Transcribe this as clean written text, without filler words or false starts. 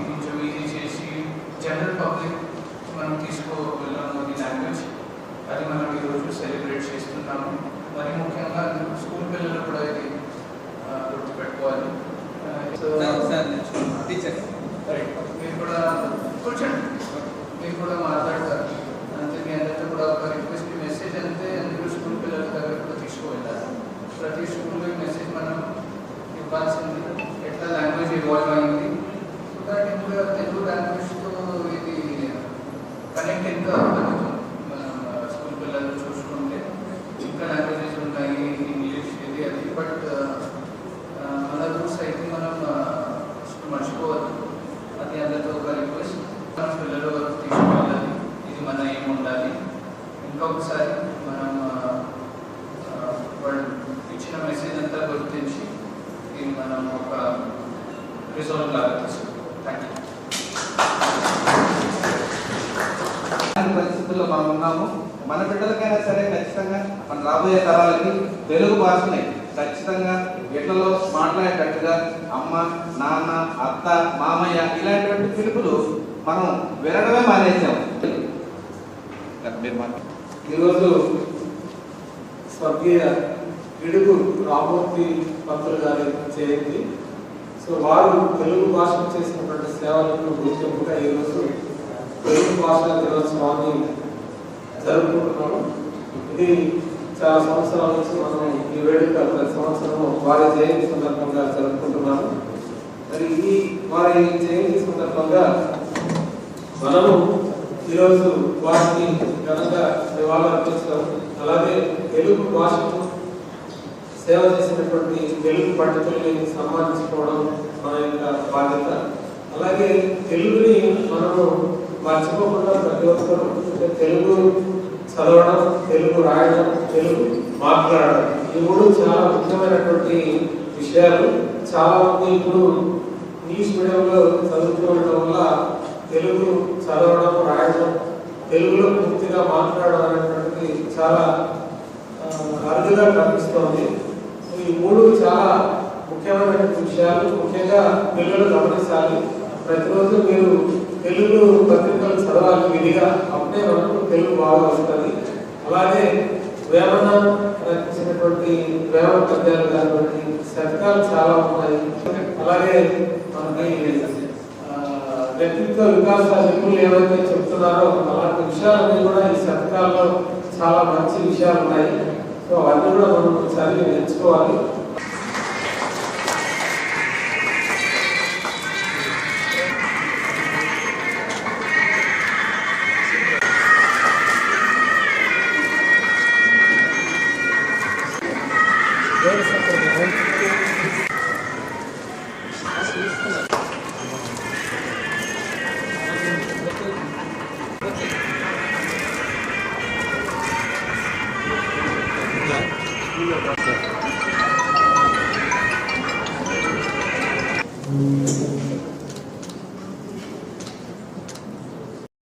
కొంచెం ఈజీ చేసి general public మనం తీసుకువెళ్ళాము అది లాంగ్వేజ్ అది మనం ఈరోజు సెలబ్రేట్ చేస్తున్నాము. మరి ముఖ్యంగా స్కూల్ పిల్లలు కూడా ఇది గుర్తుపెట్టుకోవాలి. మీరు కూడా కూర్చోండి, మీరు కూడా మాట్లాడతారు. అంతే మీ అందరితో కూడా ఒక రిక్వెస్ట్ మెసేజ్ అంతే అందరూ స్కూల్ పిల్లల దగ్గర కూడా తీసుకువెళ్ళాలి. ప్రతి స్కూల్లో ఈ మెసేజ్ మనం ఇవ్వాల్సింది. ఎట్లా లాంగ్వేజ్ ఇవాల్వ్ అయింది, సో దాట్ ఇంకా తెలుగు లాంగ్వేజ్తో ఇది కనెక్ట్ ఇంకా అవుతుంది. మనం స్కూల్ పిల్లలు చూసుకుంటే ఇంకా లాంగ్వేజెస్ ఉన్నాయి, ఇంగ్లీష్ ఇది అది, బట్ మన రూట్స్ అయితే మనం మర్చిపోవద్దు. అది అందరితో ఒక రిక్వెస్ట్, మన పిల్లల వరకు తీసుకువెళ్ళాలి. ఇది మన ఏం ఉండాలి. ఇంకొకసారి మనం వాళ్ళు ఇచ్చిన మెసేజ్ అంతా గుర్తించి ఇది మనం ఒక రిజల్ట్ లాగా తీసుకుంటాం. పరిస్థితుల్లో మనం ఉన్నాము. మన బిడ్డలకైనా సరే ఖచ్చితంగా మన రాబోయే తరాలకి తెలుగు భాషని ఖచ్చితంగా ఇళ్లలో మాట్లాడేటట్టుగా అమ్మ, నాన్న, అత్త, మామయ్య ఇలాంటి పిలుపులు మనం వినడమే మానేసాము. ఈరోజు స్వర్గీయ పిడుగు రామూర్తి పంతులు గారి జయంతి. సో వారు తెలుగు భాషకు చేసినటువంటి సేవలకు గుర్తింపుగా ఈరోజు తెలుగు భాషా దినోత్సవాన్ని జరుపుకుంటున్నాము. ఇది చాలా సంవత్సరాల నుంచి మనం ఈ వేడుక ప్రతి సంవత్సరం వారి జయంతి సందర్భంగా జరుపుకుంటున్నాము. మరి ఈ వారి జయంతి సందర్భంగా మనము ఈరోజు వారిని ఘనంగా నివాళులర్పించడం, అలాగే తెలుగు భాషకు సేవ చేసినటువంటి తెలుగు పండితుల్ని సన్మానించుకోవడం మన యొక్క బాధ్యత. అలాగే తెలుగుని మనము మర్చిపోకుండా ప్రతి ఒక్కరు తెలుగు చదవడం, తెలుగు రాయడం, తెలుగు మాట్లాడడం, ఈ మూడు చాలా ముఖ్యమైనటువంటి విషయాలు. చాలా మంది ఇప్పుడు ఇంగ్లీష్ మీడియంలో చదువుకోవడం వల్ల తెలుగు చదవడం, రాయడం, తెలుగులో పూర్తిగా మాట్లాడడం అనేటువంటిది చాలా అరుదుగా కనిపిస్తోంది. ఈ మూడు చాలా ముఖ్యమైన విషయాలు. ముఖ్యంగా పిల్లలు గమనించాలి. ప్రతిరోజు మీరు తెలుగు పత్రికలు చదవాలి విధిగా, అప్పుడే మనకు తెలుగు బాగా వస్తుంది. అలాగే వేమన రచించినటువంటి వేమన పద్యాలు కానివ్వండి, శతకాలు చాలా ఉన్నాయి. అలాగే మనకి వ్యక్తిత్వ వికాస నిపుణులు ఏవైతే చెప్తున్నారో అలాంటి విషయాలన్నీ కూడా ఈ శతకాల్లో చాలా మంచి విషయాలు ఉన్నాయి. సో అవన్నీ కూడా మనం ఒకసారి నేర్చుకోవాలి.